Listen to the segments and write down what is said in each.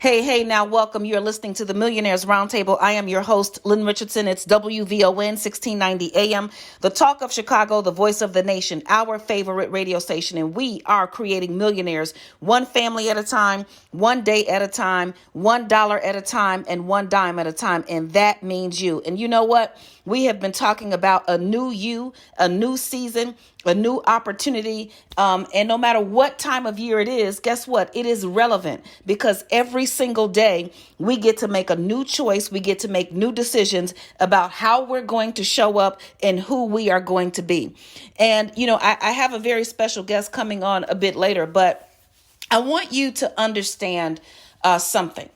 Hey, now welcome. You're listening to the Millionaires Roundtable. I am your host, Lynn Richardson. It's WVON 1690 AM, the talk of Chicago, the voice of the nation, our favorite radio station. And we are creating millionaires one family at a time, one day at a time, $1 at a time, and one dime at a time. And that means you. And you know what? We have been talking about a new you, a new season, a new opportunity. And no matter what time of year it is, guess what? It is relevant because every single day we get to make a new choice. We get to make new decisions about how we're going to show up and who we are going to be. And, I have a very special guest coming on a bit later, but I want you to understand something.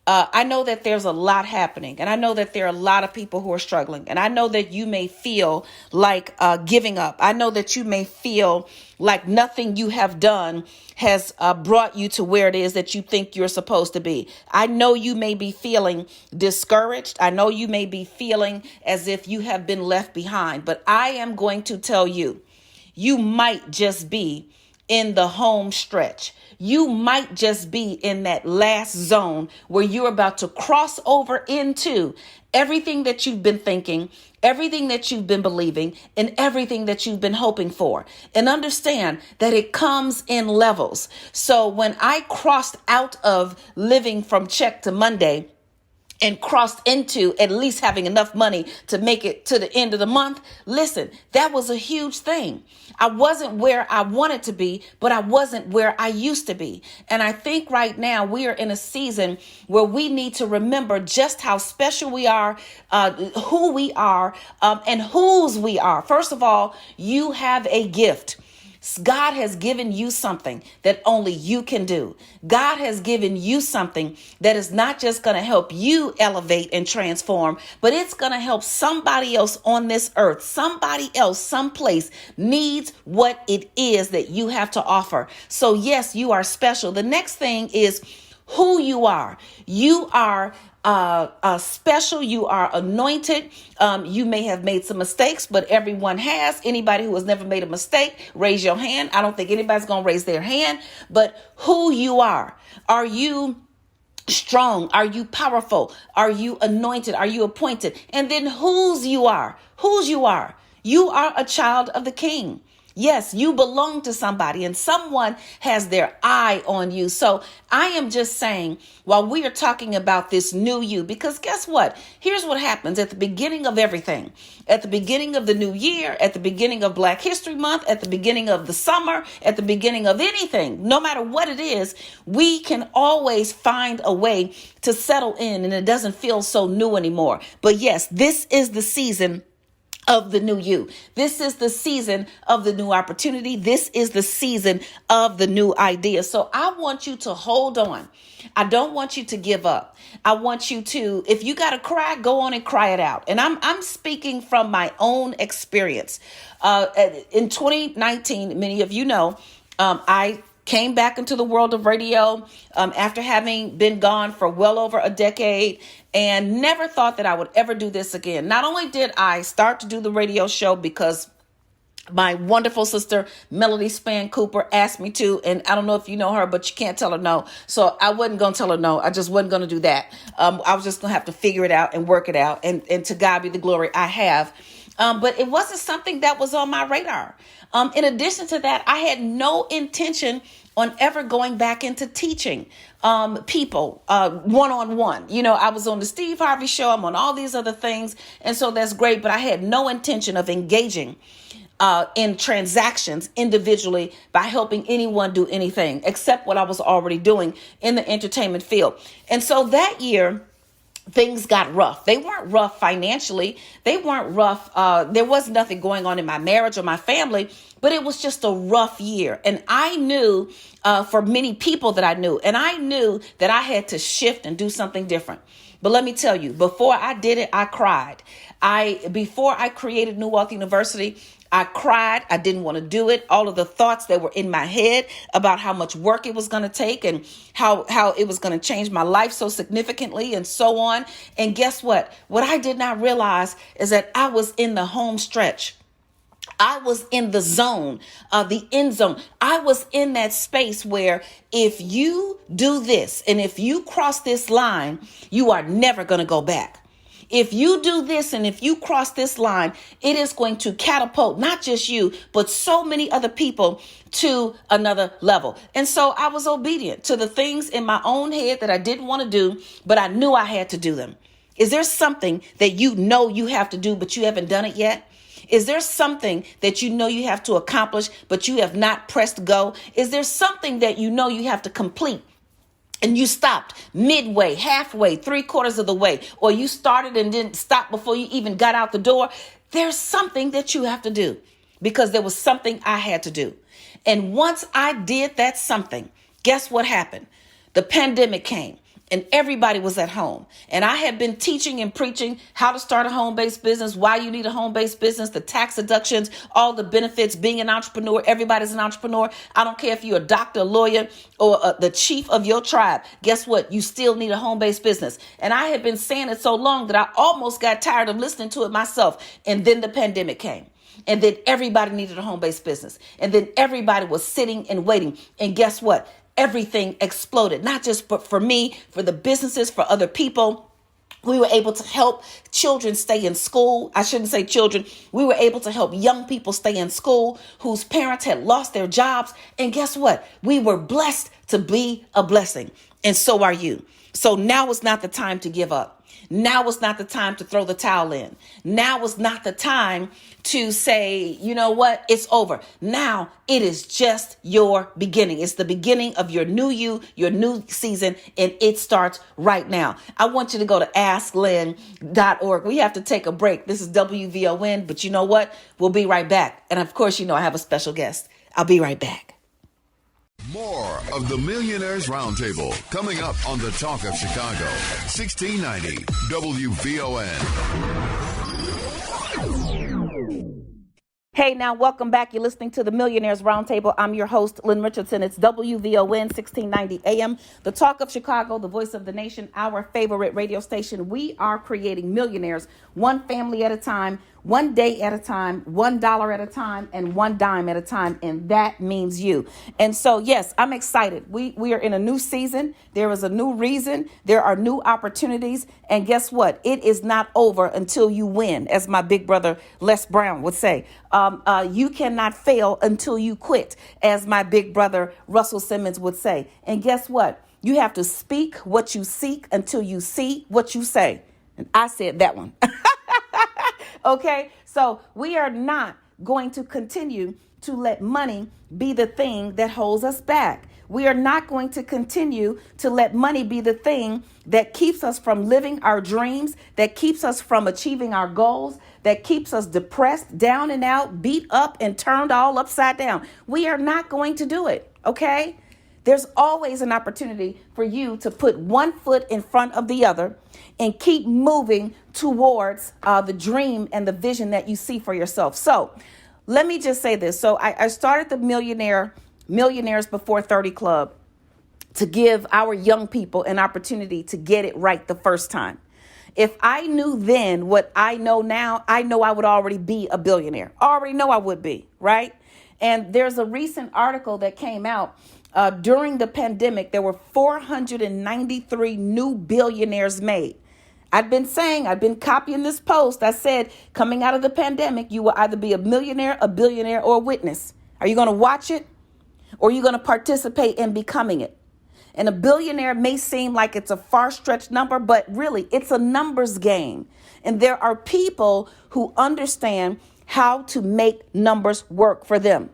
I know that there's a lot happening, and I know that there are a lot of people who are struggling, and I know that you may feel like giving up. I know that you may feel like nothing you have done has brought you to where it is that you think you're supposed to be. I know you may be feeling discouraged. I know you may be feeling as if you have been left behind, but I am going to tell you, you might just be in the home stretch. You might just be in that last zone where you're about to cross over into everything that you've been thinking, everything that you've been believing, and everything that you've been hoping for. And understand that it comes in levels. So when I crossed out of living from check to Monday, and crossed into at least having enough money to make it to the end of the month. Listen, that was a huge thing. I wasn't where I wanted to be, but I wasn't where I used to be. And I think right now we are in a season where we need to remember just how special we are, who we are, and whose we are. First of all, you have a gift. God has given you something that only you can do. God has given you something that is not just going to help you elevate and transform, but it's going to help somebody else on this earth. Somebody else, someplace needs what it is that you have to offer. So yes, you are special. The next thing is who you are. You are special. You are anointed. You may have made some mistakes, but everyone has. Anybody who has never made a mistake, raise your hand. I don't think anybody's going to raise their hand, but who you are. Are you strong? Are you powerful? Are you anointed? Are you appointed? And then whose you are. You are a child of the King. Yes, you belong to somebody and someone has their eye on you. So I am just saying, while we are talking about this new you, because guess what? Here's what happens at the beginning of everything, at the beginning of the new year, at the beginning of Black History Month, at the beginning of the summer, at the beginning of anything, no matter what it is, we can always find a way to settle in and it doesn't feel so new anymore. But yes, this is the season of the new you. This is the season of the new opportunity. This is the season of the new idea. So I want you to hold on. I don't want you to give up. I want you to, if you got to cry, go on and cry it out. And I'm speaking from my own experience. In 2019, many of you know, I came back into the world of radio after having been gone for well over a decade and never thought that I would ever do this again. Not only did I start to do the radio show because my wonderful sister, Melody Span Cooper, asked me to, and I don't know if you know her, but you can't tell her no. So I wasn't going to tell her no. I just wasn't going to do that. I was just going to have to figure it out and work it out. And to God be the glory, I have. But it wasn't something that was on my radar. In addition to that, I had no intention on ever going back into teaching people one-on-one. I was on the Steve Harvey show. I'm on all these other things. And so that's great. But I had no intention of engaging in transactions individually by helping anyone do anything except what I was already doing in the entertainment field. And so that year, things got rough. They weren't rough financially. They weren't rough. There was nothing going on in my marriage or my family, but it was just a rough year. And I knew for many people that I knew, and I knew that I had to shift and do something different. But let me tell you, before I did it, I cried. Before I created New Wealth University, I cried. I didn't want to do it. All of the thoughts that were in my head about how much work it was going to take and how it was going to change my life so significantly and so on. And guess what? What I did not realize is that I was in the home stretch. I was in the zone, the end zone. I was in that space where if you do this and if you cross this line, you are never going to go back. If you do this and if you cross this line, it is going to catapult not just you, but so many other people to another level. And so I was obedient to the things in my own head that I didn't want to do, but I knew I had to do them. Is there something that you know you have to do, but you haven't done it yet? Is there something that you know you have to accomplish, but you have not pressed go? Is there something that you know you have to complete and you stopped midway, halfway, 3/4 of the way, or you started and didn't stop before you even got out the door? There's something that you have to do because there was something I had to do. And once I did that something, guess what happened? The pandemic came. And everybody was at home. And I had been teaching and preaching how to start a home-based business, why you need a home-based business, the tax deductions, all the benefits, being an entrepreneur. Everybody's an entrepreneur. I don't care if you're a doctor, a lawyer, or the chief of your tribe. Guess what? You still need a home-based business. And I had been saying it so long that I almost got tired of listening to it myself. And then the pandemic came. And then everybody needed a home-based business. And then everybody was sitting and waiting. And guess what? Everything exploded, not just for me, for the businesses, for other people. We were able to help children stay in school. I shouldn't say children. We were able to help young people stay in school whose parents had lost their jobs. And guess what? We were blessed to be a blessing. And so are you. So now is not the time to give up. Now is not the time to throw the towel in. Now is not the time to say, you know what, it's over. Now it is just your beginning. It's the beginning of your new you, your new season, and it starts right now. I want you to go to asklynn.org. We have to take a break. This is WVON, but you know what? We'll be right back. And of course, you know, I have a special guest. I'll be right back. More of the Millionaires Roundtable coming up on the Talk of Chicago, 1690 WVON. Hey, now welcome back. You're listening to the Millionaires Roundtable. I'm your host, Lynn Richardson. It's WVON 1690 AM, the Talk of Chicago, the voice of the nation, our favorite radio station. We are creating millionaires, one family at a time, one day at a time, $1 at a time, and one dime at a time. And that means you. And so, yes, I'm excited. We are in a new season. There is a new reason. There are new opportunities. And guess what? It is not over until you win, as my big brother Les Brown would say. You cannot fail until you quit, as my big brother Russell Simmons would say. And guess what? You have to speak what you seek until you see what you say. And I said that one. Okay, so we are not going to continue to let money be the thing that holds us back. We are not going to continue to let money be the thing that keeps us from living our dreams, that keeps us from achieving our goals, that keeps us depressed, down and out, beat up, and turned all upside down. We are not going to do it, okay? There's always an opportunity for you to put one foot in front of the other and keep moving towards the dream and the vision that you see for yourself. So let me just say this. So I started the Millionaires Before 30 Club to give our young people an opportunity to get it right the first time. If I knew then what I know now, I know I would already be a billionaire. I already know I would be, right? And there's a recent article that came out. During the pandemic, there were 493 new billionaires made. I've been copying this post. I said, coming out of the pandemic, you will either be a millionaire, a billionaire, or a witness. Are you going to watch it? Or are you going to participate in becoming it? And a billionaire may seem like it's a far-stretched number, but really, it's a numbers game. And there are people who understand how to make numbers work for them.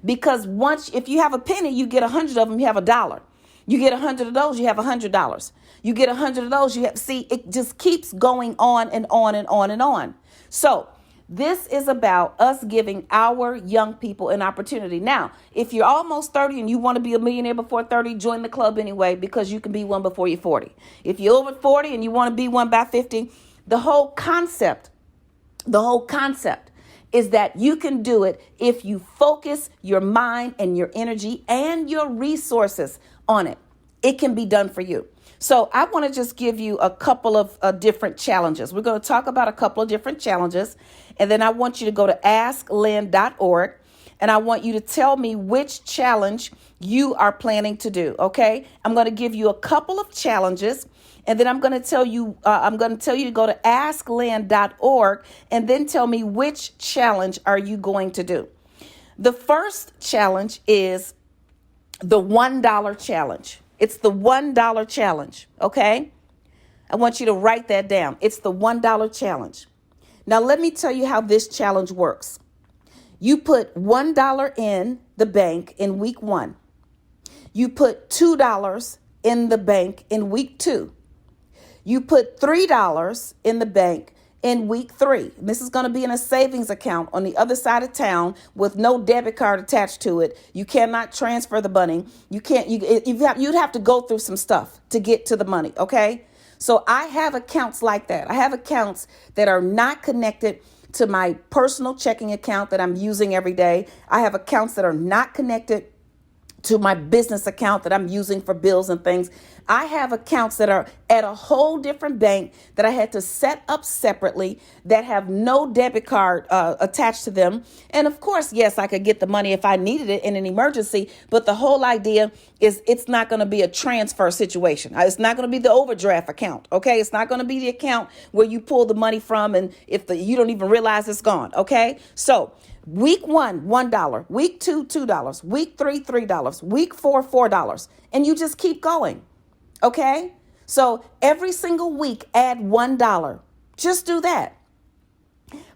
Because if you have a penny, you get 100 of them, you have $1. You get 100 of those, you have $100. You get 100 of those, it just keeps going on and on and on and on. So this is about us giving our young people an opportunity. Now, if you're almost 30 and you want to be a millionaire before 30, join the club anyway, because you can be one before you're 40. If you're over 40 and you want to be one by 50, the whole concept is that you can do it if you focus your mind and your energy and your resources on it. It can be done for you. So I want to just give you a couple of different challenges. We're going to talk about a couple of different challenges. And then I want you to go to asklynn.org. And I want you to tell me which challenge you are planning to do. Okay. I'm going to give you a couple of challenges. And then I'm going to tell you to go to asklynn.org and then tell me which challenge are you going to do. The first challenge is the $1 challenge. It's the $1 challenge. Okay. I want you to write that down. It's the $1 challenge. Now, let me tell you how this challenge works. You put $1 in the bank in week 1. You put $2 in the bank in week 2. You put $3 in the bank in week 3. And this is going to be in a savings account on the other side of town with no debit card attached to it. You cannot transfer the money. You'd have to go through some stuff to get to the money. Okay. So I have accounts like that. I have accounts that are not connected to my personal checking account that I'm using every day. I have accounts that are not connected to my business account that I'm using for bills and things. I have accounts that are at a whole different bank that I had to set up separately that have no debit card attached to them. And of course, yes, I could get the money if I needed it in an emergency. But the whole idea is it's not going to be a transfer situation. It's not going to be the overdraft account. OK, it's not going to be the account where you pull the money from and you don't even realize it's gone. OK, so week 1, $1, week 2, $2, week 3, $3, week 4, $4, and you just keep going. Okay. So every single week, add $1. Just do that.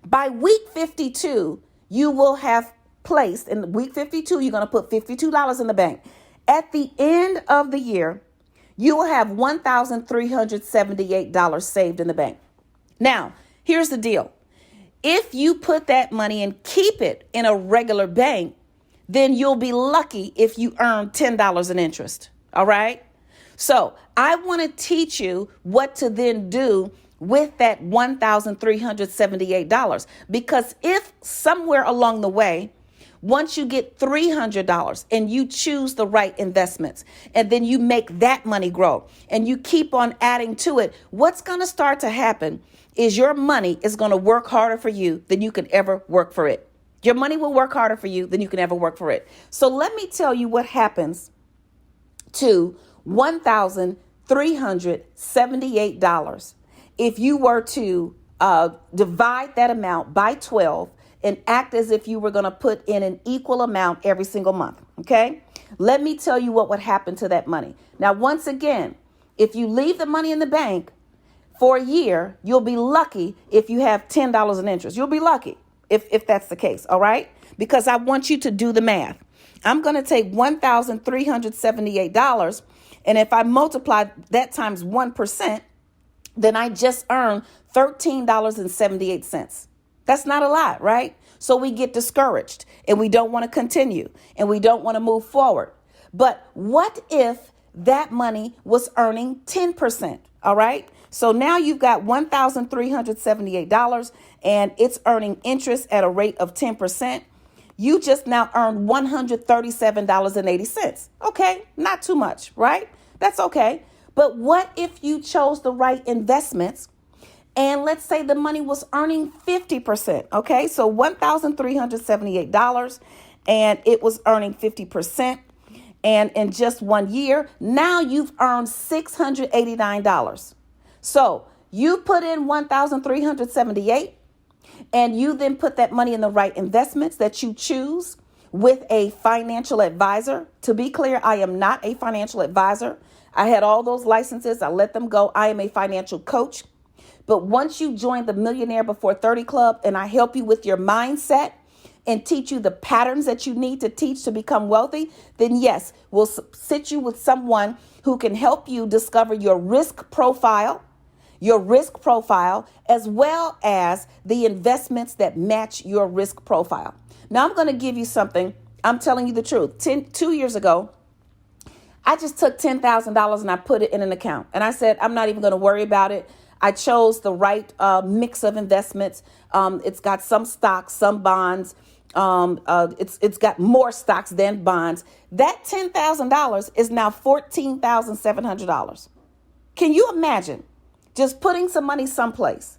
By week 52, you will have placed in week 52, you're going to put $52 in the bank. At the end of the year, you will have $1,378 saved in the bank. Now, here's the deal. If you put that money and keep it in a regular bank, then you'll be lucky if you earn $10 in interest. All right. So I want to teach you what to then do with that $1,378, because if somewhere along the way, once you get $300 and you choose the right investments and then you make that money grow and you keep on adding to it, what's going to start to happen is your money is going to work harder for you than you can ever work for it. Your money will work harder for you than you can ever work for it. So let me tell you what happens to $1,378 if you were to divide that amount by 12 and act as if you were going to put in an equal amount every single month. Okay, let me tell you what would happen to that money. Now, once again, if you leave the money in the bank for a year, you'll be lucky if you have $10 in interest. You'll be lucky if that's the case. All right, because I want you to do the math. I'm going to take $1,378. And if I multiply that times 1%, then I just earned $13.78. That's not a lot, right? So we get discouraged and we don't want to continue and we don't want to move forward. But what if that money was earning 10%? All right. So now you've got $1,378 and it's earning interest at a rate of 10%. You just now earned $137.80. Okay, not too much, right? That's okay. But what if you chose the right investments and let's say the money was earning 50%? Okay, so $1,378 and it was earning 50%. And in just 1 year, now you've earned $689. So you put in $1,378. And you then put that money in the right investments that you choose with a financial advisor. To be clear, I am not a financial advisor. I had all those licenses. I let them go. I am a financial coach. But once you join the Millionaire Before 30 Club and I help you with your mindset and teach you the patterns that you need to teach to become wealthy, then yes, we'll sit you with someone who can help you discover your risk profile, as well as the investments that match your risk profile. Now, I'm going to give you something. I'm telling you the truth. 2 years ago, I just took $10,000 and I put it in an account. And I said, I'm not even going to worry about it. I chose the right mix of investments. It's got some stocks, some bonds. It's got more stocks than bonds. That $10,000 is now $14,700. Can you imagine just putting some money someplace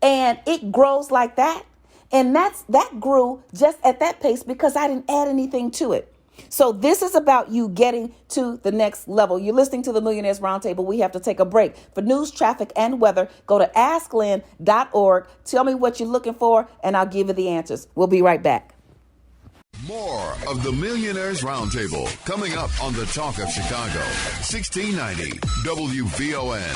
and it grows like that? And that grew just at that pace because I didn't add anything to it. So this is about you getting to the next level. You're listening to the Millionaires Roundtable. We have to take a break. For news, traffic, and weather, go to asklynn.org. Tell me what you're looking for, and I'll give you the answers. We'll be right back. More of the Millionaires Roundtable coming up on the Talk of Chicago, 1690 WVON.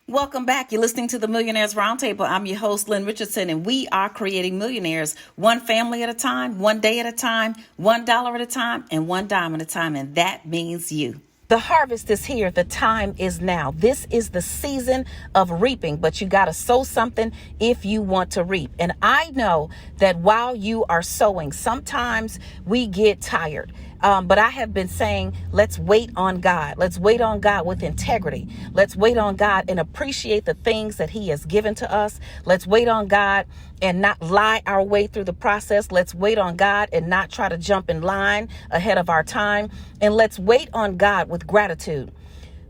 Welcome back. You're listening to the Millionaires Roundtable. I'm your host, Lynn Richardson, and we are creating millionaires one family at a time, one day at a time, $1 at a time, and one dime at a time. And that means you. The harvest is here. The time is now. This is the season of reaping, but you got to sow something if you want to reap. And I know that while you are sowing, sometimes we get tired. But I have been saying, let's wait on God. Let's wait on God with integrity. Let's wait on God and appreciate the things that he has given to us. Let's wait on God and not lie our way through the process. Let's wait on God and not try to jump in line ahead of our time. And let's wait on God with gratitude.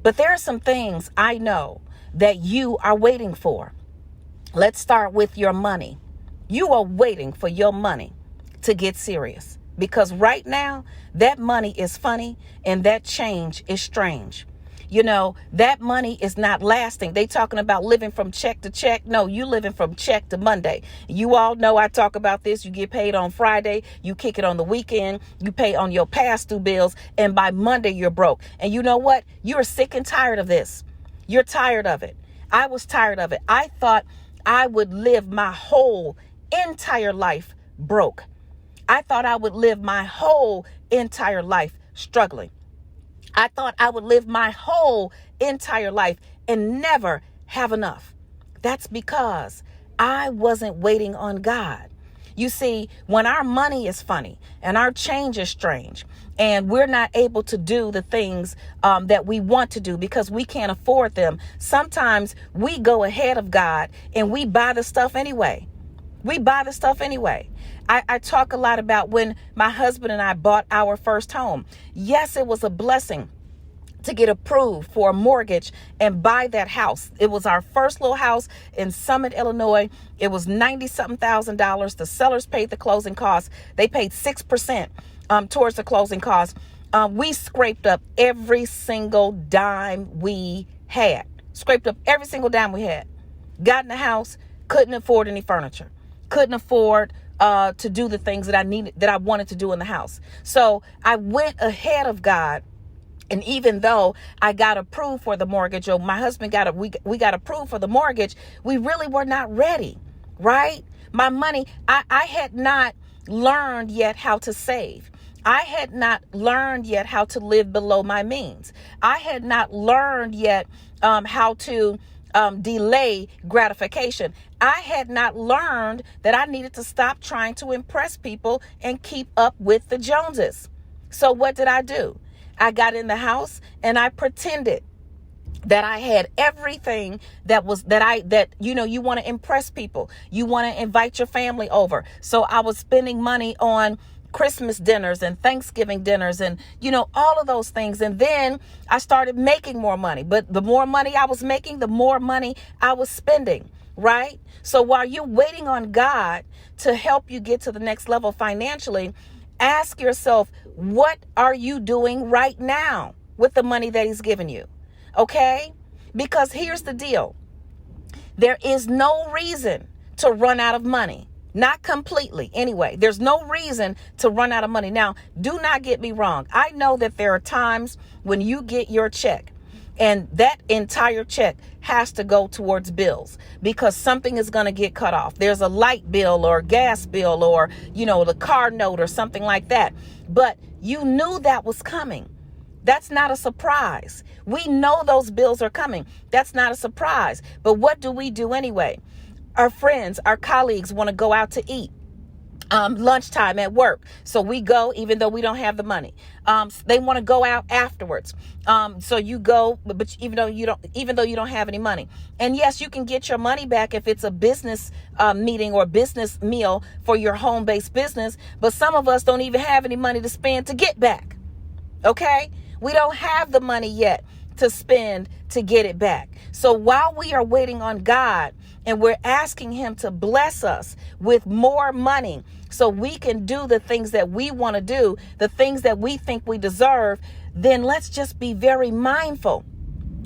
But there are some things I know that you are waiting for. Let's start with your money. You are waiting for your money to get serious. Because right now, that money is funny and that change is strange. You know, that money is not lasting. They talking about living from check to check. No, you living from check to Monday. You all know I talk about this. You get paid on Friday. You kick it on the weekend. You pay on your past due bills. And by Monday, you're broke. And you know what? You're sick and tired of this. You're tired of it. I was tired of it. I thought I would live my whole entire life broke. I thought I would live my whole entire life struggling. I thought I would live my whole entire life and never have enough. That's because I wasn't waiting on God. You see, when our money is funny and our change is strange and we're not able to do the things that we want to do because we can't afford them, sometimes we go ahead of God and we buy the stuff anyway. We buy the stuff anyway. I talk a lot about when my husband and I bought our first home. Yes, it was a blessing to get approved for a mortgage and buy that house. It was our first little house in Summit, Illinois. It was $90-something thousand. The sellers paid the closing costs. They paid 6% towards the closing costs. We scraped up every single dime we had. Scraped up every single dime we had. Got in the house, couldn't afford any furniture. Couldn't afford to do the things that I wanted to do in the house. So I went ahead of God. And even though I got approved for the mortgage, or my husband we got approved for the mortgage, we really were not ready, right? My money, I had not learned yet how to save. I had not learned yet how to live below my means. I had not learned yet how to delay gratification. I had not learned that I needed to stop trying to impress people and keep up with the Joneses. So what did I do? I got in the house and I pretended that I had everything that you want to impress people. You want to invite your family over. So I was spending money on Christmas dinners and Thanksgiving dinners and, all of those things. And then I started making more money. But the more money I was making, the more money I was spending, right? So while you're waiting on God to help you get to the next level financially, ask yourself, what are you doing right now with the money that he's given you? Okay? Because here's the deal. There is no reason to run out of money. Not completely. Anyway, there's no reason to run out of money. Now, do not get me wrong. I know that there are times when you get your check and that entire check has to go towards bills because something is going to get cut off. There's a light bill or gas bill or, the car note or something like that. But you knew that was coming. That's not a surprise. We know those bills are coming. That's not a surprise. But what do we do anyway? Our friends, our colleagues want to go out to eat. Lunchtime at work. So we go, even though we don't have the money. They want to go out afterwards. So you go, but even though you don't have any money. And yes, you can get your money back if it's a business meeting or business meal for your home-based business. But some of us don't even have any money to spend to get back. Okay? We don't have the money yet to spend to get it back. So while we are waiting on God and we're asking him to bless us with more money so we can do the things that we want to do, the things that we think we deserve, then let's just be very mindful.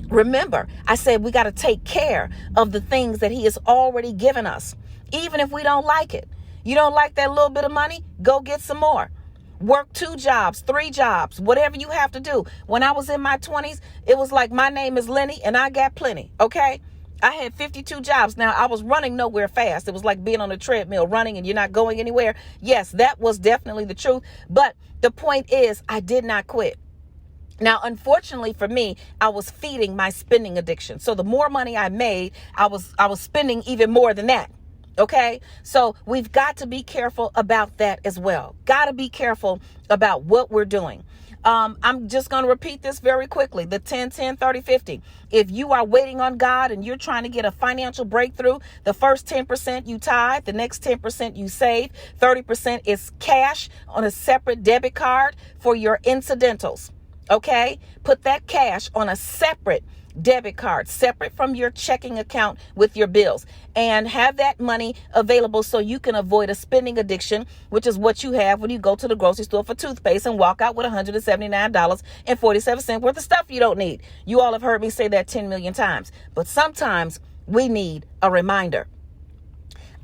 Remember, I said we got to take care of the things that he has already given us, even if we don't like it. You don't like that little bit of money? Go get some more. Work 2 jobs, 3 jobs, whatever you have to do. When I was in my 20s, it was like my name is Lenny and I got plenty, okay? I had 52 jobs. Now, I was running nowhere fast. It was like being on a treadmill running and you're not going anywhere. Yes, that was definitely the truth. But the point is, I did not quit. Now, unfortunately for me, I was feeding my spending addiction. So the more money I made, I was spending even more than that. Okay, so we've got to be careful about that as well. Got to be careful about what we're doing. I'm just going to repeat this very quickly. The 10, 10, 30, 50. If you are waiting on God and you're trying to get a financial breakthrough, the first 10% you tithe, the next 10% you save, 30% is cash on a separate debit card for your incidentals. Okay, put that cash on a separate debit card, separate from your checking account with your bills, and have that money available so you can avoid a spending addiction, which is what you have when you go to the grocery store for toothpaste and walk out with $179.47 worth of stuff you don't need. You all have heard me say that 10 million times, but sometimes we need a reminder.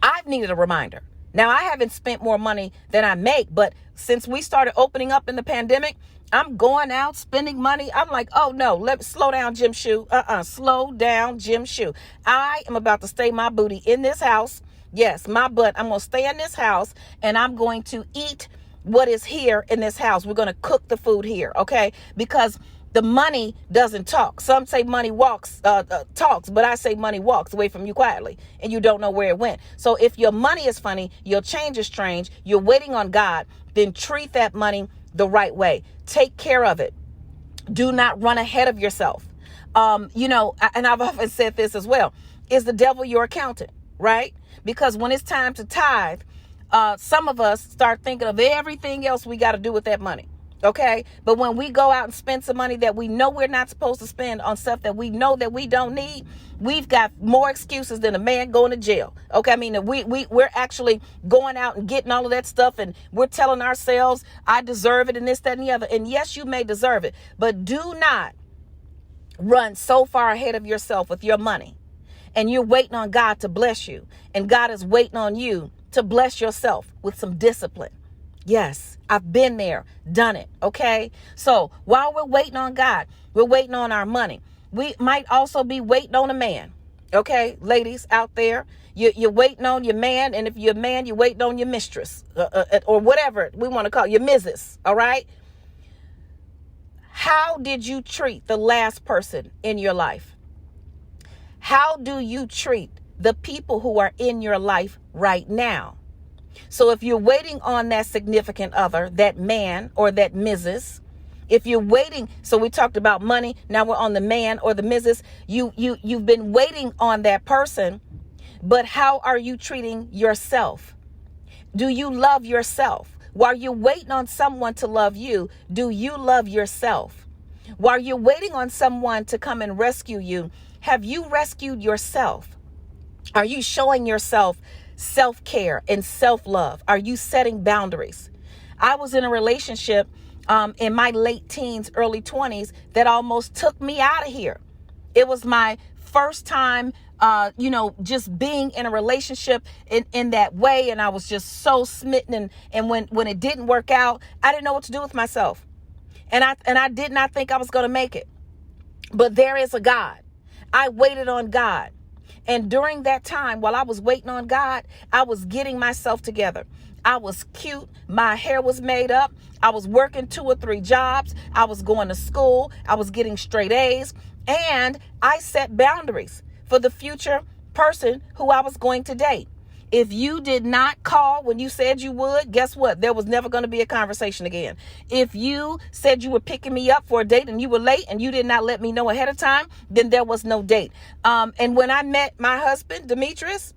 I've needed a reminder. Now, I haven't spent more money than I make, but since we started opening up in the pandemic, I'm going out spending money. I'm like, oh no, slow down, Jim Shoe. Slow down, Jim Shoe. I am about to stay my booty in this house. Yes, my butt. I'm going to stay in this house and I'm going to eat what is here in this house. We're going to cook the food here. Okay. Because the money doesn't talk. Some say money talks, but I say money walks away from you quietly and you don't know where it went. So if your money is funny, your change is strange, you're waiting on God, then treat that money the right way. Take care of it. Do not run ahead of yourself. And I've often said this as well. Is the devil your accountant, right? Because when it's time to tithe, some of us start thinking of everything else we got to do with that money. Okay. But when we go out and spend some money that we know we're not supposed to spend on stuff that we know that we don't need, we've got more excuses than a man going to jail. Okay. I mean, we're actually going out and getting all of that stuff and we're telling ourselves, I deserve it and this, that, and the other. And yes, you may deserve it, but do not run so far ahead of yourself with your money and you're waiting on God to bless you. And God is waiting on you to bless yourself with some discipline. Yes, I've been there, done it. Okay. So while we're waiting on God, we're waiting on our money. We might also be waiting on a man. Okay. Ladies out there, you're waiting on your man. And if you're a man, you're waiting on your mistress or whatever we want to call your missus. All right. How did you treat the last person in your life? How do you treat the people who are in your life right now? So if you're waiting on that significant other, that man or that Mrs., if you're waiting, so we talked about money, now we're on the man or the Mrs., you've been waiting on that person, but how are you treating yourself? Do you love yourself? While you're waiting on someone to love you, do you love yourself? While you're waiting on someone to come and rescue you, have you rescued yourself? Are you showing yourself self-care and self-love? Are you setting boundaries? I was in a relationship in my late teens, early 20s that almost took me out of here. It was my first time, just being in a relationship in that way. And I was just so smitten. And when it didn't work out, I didn't know what to do with myself. And I did not think I was going to make it. But there is a God. I waited on God. And during that time, while I was waiting on God, I was getting myself together. I was cute. My hair was made up. I was working 2 or 3 jobs. I was going to school. I was getting straight A's. And I set boundaries for the future person who I was going to date. If you did not call when you said you would, guess what? There was never going to be a conversation again. If you said you were picking me up for a date and you were late and you did not let me know ahead of time, then there was no date. And when I met my husband, Demetrius,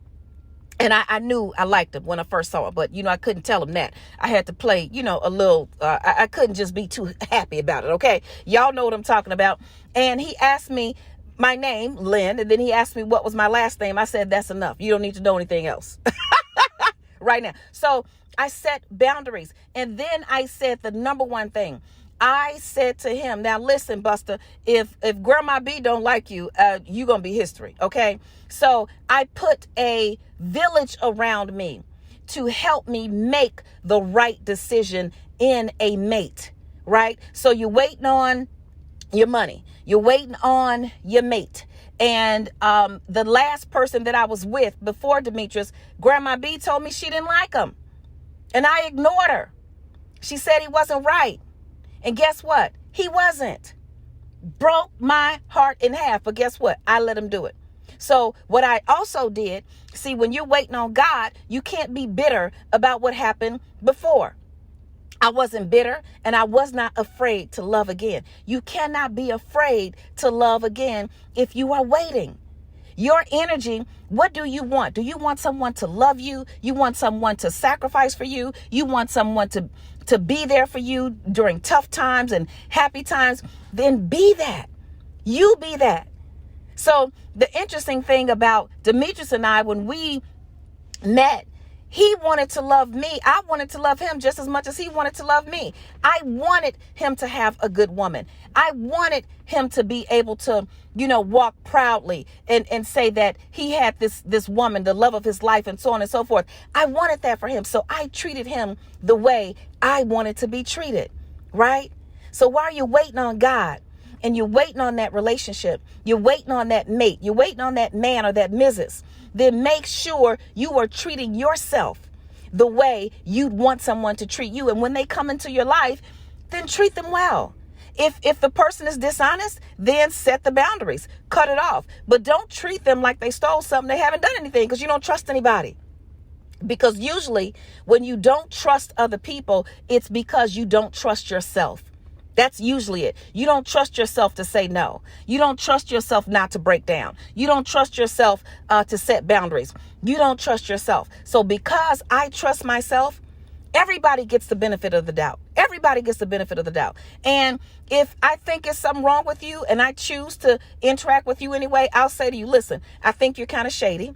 And I knew I liked him when I first saw him, but, I couldn't tell him that. I had to play, a little, I couldn't just be too happy about it, okay? Y'all know what I'm talking about. And he asked me my name, Lynn, and then he asked me what was my last name. I said, that's enough. You don't need to know anything else right now. So I set boundaries. And then I said the number one thing. I said to him, now listen, Buster, if Grandma B don't like you, you going to be history. Okay. So I put a village around me to help me make the right decision in a mate. Right. So you're waiting on your money. You're waiting on your mate. And the last person that I was with before Demetrius, Grandma B told me she didn't like him. And I ignored her. She said he wasn't right. And guess what? He wasn't. Broke my heart in half. But guess what? I let him do it. So what I also did, see, when you're waiting on God, you can't be bitter about what happened before. I wasn't bitter and I was not afraid to love again. You cannot be afraid to love again if you are waiting. Your energy, what do you want? Do you want someone to love you? You want someone to sacrifice for you? You want someone to be there for you during tough times and happy times? Then be that. You be that. So the interesting thing about Demetrius and I, when we met, he wanted to love me. I wanted to love him just as much as he wanted to love me. I wanted him to have a good woman. I wanted him to be able to, walk proudly and say that he had this woman, the love of his life, and so on and so forth. I wanted that for him. So I treated him the way I wanted to be treated, right? So while you're waiting on God and you're waiting on that relationship, you're waiting on that mate, you're waiting on that man or that missus, then make sure you are treating yourself the way you'd want someone to treat you. And when they come into your life, then treat them well. If the person is dishonest, then set the boundaries, cut it off. But don't treat them like they stole something. They haven't done anything because you don't trust anybody. Because usually when you don't trust other people, it's because you don't trust yourself. That's usually it. You don't trust yourself to say no. You don't trust yourself not to break down. You don't trust yourself to set boundaries. You don't trust yourself. So because I trust myself, everybody gets the benefit of the doubt. Everybody gets the benefit of the doubt. And if I think it's something wrong with you and I choose to interact with you anyway, I'll say to you, listen, I think you're kind of shady.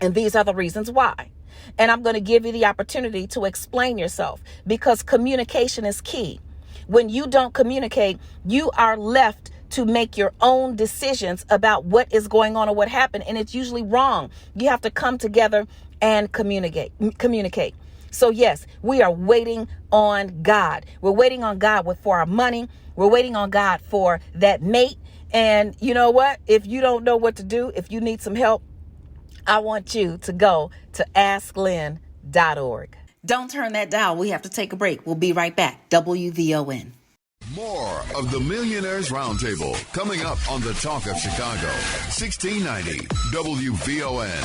And these are the reasons why. And I'm going to give you the opportunity to explain yourself because communication is key. When you don't communicate, you are left to make your own decisions about what is going on or what happened. And it's usually wrong. You have to come together and communicate. So yes, we are waiting on God. We're waiting on God for our money. We're waiting on God for that mate. And you know what? If you don't know what to do, if you need some help, I want you to go to asklynn.org. Don't turn that dial. We have to take a break. We'll be right back. WVON. More of the Millionaires Roundtable coming up on the Talk of Chicago. 1690 WVON.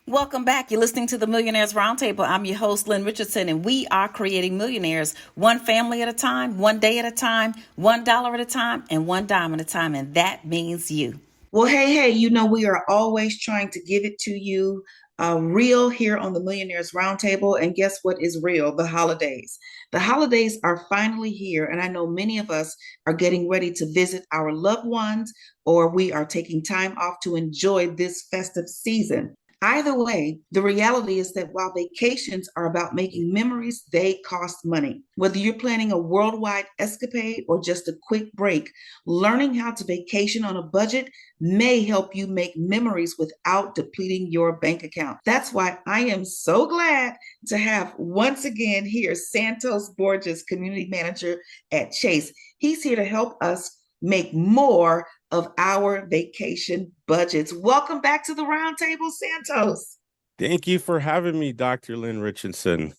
Welcome back. You're listening to the Millionaires Roundtable. I'm your host, Lynn Richardson, and we are creating millionaires one family at a time, one day at a time, $1 at a time, and $1 at a time. And that means you. Well, hey, we are always trying to give it to you real here on the Millionaires Roundtable. And guess what is real? The holidays. The holidays are finally here. And I know many of us are getting ready to visit our loved ones, or we are taking time off to enjoy this festive season. Either way, the reality is that while vacations are about making memories, they cost money. Whether you're planning a worldwide escapade or just a quick break, learning how to vacation on a budget may help you make memories without depleting your bank account. That's why I am so glad to have once again here Santos Borges, Community Manager at Chase. He's here to help us make more of our vacation budgets. Welcome back to the Roundtable, Santos. Thank you for having me, Dr. Lynn Richardson.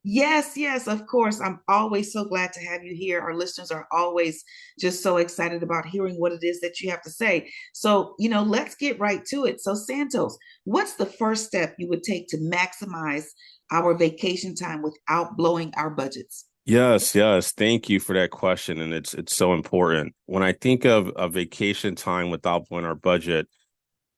Yes, of course. I'm always so glad to have you here. Our listeners are always just so excited about hearing what it is that you have to say. So, let's get right to it. So, Santos, what's the first step you would take to maximize our vacation time without blowing our budgets? Yes. Thank you for that question. And it's so important. When I think of a vacation time without blowing our budget,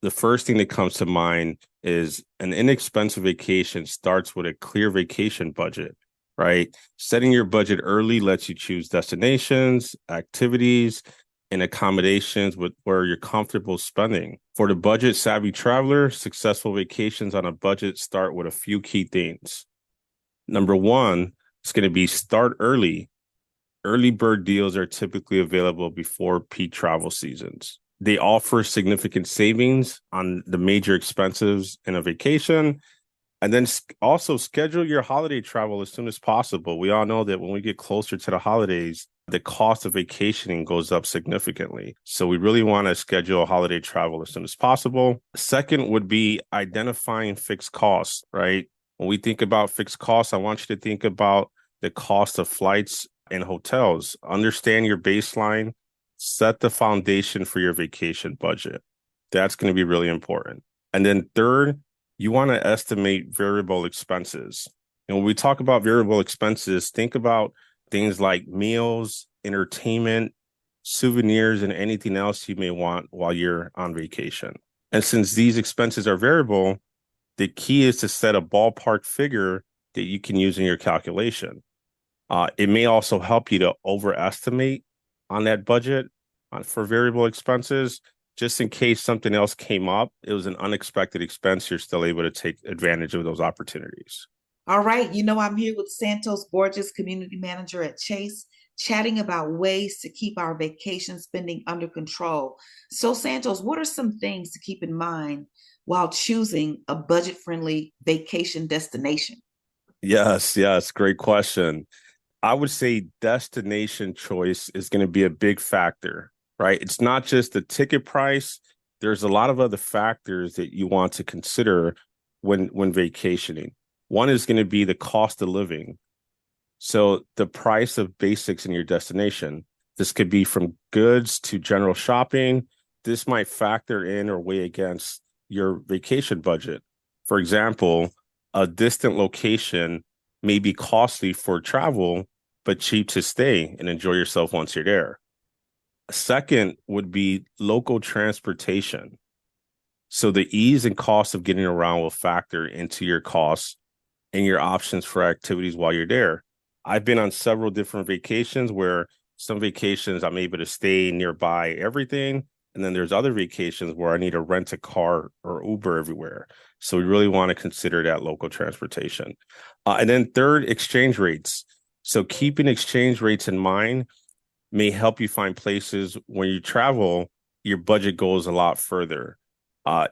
The first thing that comes to mind is an inexpensive vacation starts with a clear vacation budget, right? Setting your budget early lets you choose destinations, activities, and accommodations with where you're comfortable spending. For the budget savvy traveler, successful vacations on a budget start with a few key things. Number one, it's going to be start early. Early bird deals are typically available before peak travel seasons. They offer significant savings on the major expenses in a vacation. And then also schedule your holiday travel as soon as possible. We all know that when we get closer to the holidays, the cost of vacationing goes up significantly. So we really want to schedule holiday travel as soon as possible. Second would be identifying fixed costs, right? When we think about fixed costs, I want you to think about the cost of flights and hotels. Understand your baseline, set the foundation for your vacation budget. That's going to be really important. And then third, you want to estimate variable expenses. And when we talk about variable expenses, think about things like meals, entertainment, souvenirs, and anything else you may want while you're on vacation. And since these expenses are variable, the key is to set a ballpark figure that you can use in your calculation. It may also help you to overestimate on that budget for variable expenses, just in case something else came up. It was an unexpected expense. You're still able to take advantage of those opportunities. All right. I'm here with Santos Borges, community manager at Chase, chatting about ways to keep our vacation spending under control. So, Santos, what are some things to keep in mind while choosing a budget-friendly vacation destination? Yes, great question. I would say destination choice is going to be a big factor, right? It's not just the ticket price. There's a lot of other factors that you want to consider when vacationing. One is going to be the cost of living. So the price of basics in your destination. This could be from goods to general shopping. This might factor in or weigh against your vacation budget. For example, a distant location may be costly for travel, but cheap to stay and enjoy yourself once you're there. Second would be local transportation. So the ease and cost of getting around will factor into your costs and your options for activities while you're there. I've been on several different vacations where some vacations I'm able to stay nearby everything. And then there's other vacations where I need to rent a car or Uber everywhere. So we really want to consider that local transportation. And then third, exchange rates. So keeping exchange rates in mind may help you find places when you travel, your budget goes a lot further.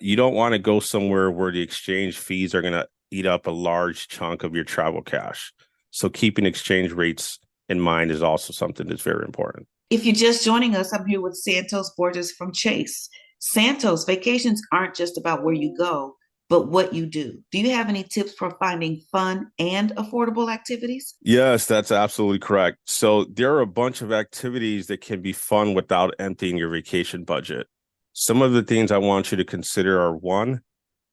You don't want to go somewhere where the exchange fees are going to eat up a large chunk of your travel cash. So keeping exchange rates in mind is also something that's very important. If you're just joining us, I'm here with Santos Borges from Chase. Santos, vacations aren't just about where you go, but what you do. Do you have any tips for finding fun and affordable activities? Yes, that's absolutely correct. So there are a bunch of activities that can be fun without emptying your vacation budget. Some of the things I want you to consider are one,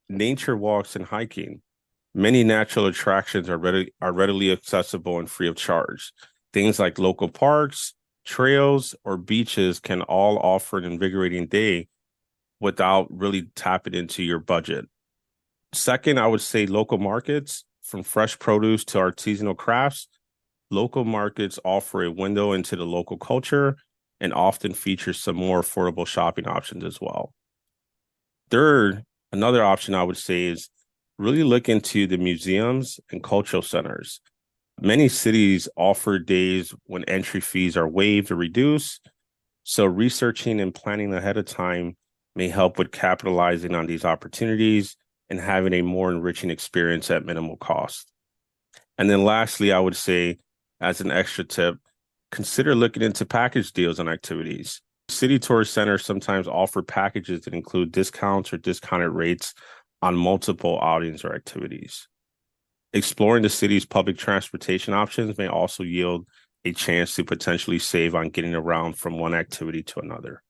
nature walks and hiking. Many natural attractions are readily accessible and free of charge. Things like local parks, trails, or beaches can all offer an invigorating day without really tapping into your budget. Second, I would say local markets, from fresh produce to artisanal crafts. Local markets offer a window into the local culture and often feature some more affordable shopping options as well. Third, another option I would say is really look into the museums and cultural centers. Many cities offer days when entry fees are waived or reduced. So researching and planning ahead of time may help with capitalizing on these opportunities and having a more enriching experience at minimal cost. And then lastly, I would say, as an extra tip, consider looking into package deals on activities. City tourist centers sometimes offer packages that include discounts or discounted rates on multiple outings or activities. Exploring the city's public transportation options may also yield a chance to potentially save on getting around from one activity to another.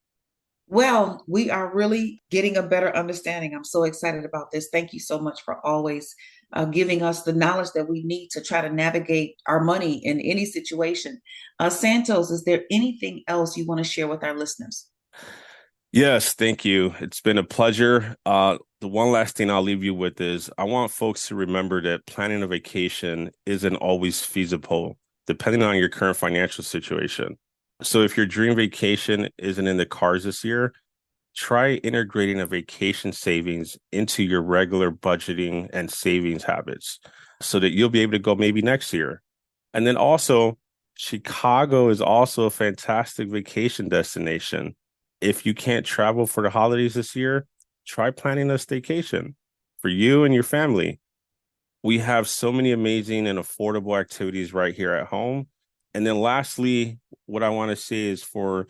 Well, we are really getting a better understanding. I'm so excited about this. Thank you so much for always giving us the knowledge that we need to try to navigate our money in any situation. Santos, is there anything else you want to share with our listeners? Yes, thank you. It's been a pleasure. The one last thing I'll leave you with is I want folks to remember that planning a vacation isn't always feasible, depending on your current financial situation. So if your dream vacation isn't in the cards this year, try integrating a vacation savings into your regular budgeting and savings habits so that you'll be able to go maybe next year. And then also, Chicago is also a fantastic vacation destination. If you can't travel for the holidays this year, try planning a staycation for you and your family. We have so many amazing and affordable activities right here at home. And then lastly, what I want to say is for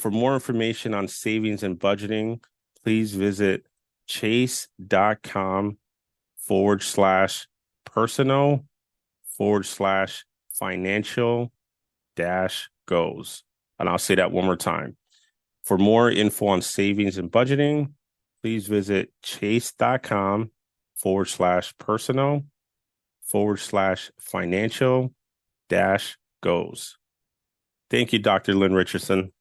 more information on savings and budgeting, please visit chase.com/personal/financial-goals. And I'll say that one more time. For more info on savings and budgeting, please visit chase.com/personal/financial-goals. Thank you, Dr. Lynn Richardson.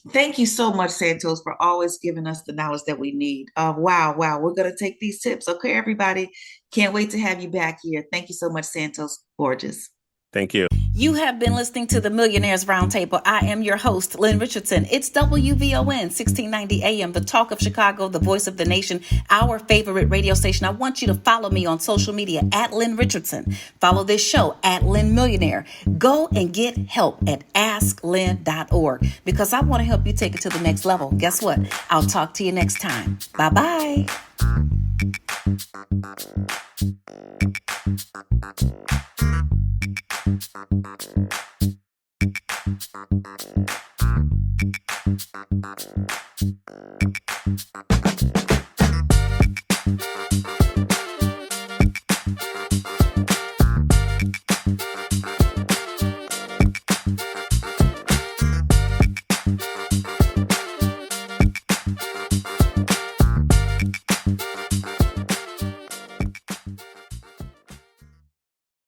Thank you so much, Santos, for always giving us the knowledge that we need. Wow. We're going to take these tips. Okay, everybody. Can't wait to have you back here. Thank you so much, Santos. Gorgeous. Thank you. You have been listening to the Millionaires Roundtable. I am your host, Lynn Richardson. It's WVON 1690 AM, the talk of Chicago, the voice of the nation, our favorite radio station. I want you to follow me on social media at Lynn Richardson. Follow this show at Lynn Millionaire. Go and get help at asklynn.org because I want to help you take it to the next level. Guess what? I'll talk to you next time. Bye-bye. Thank you.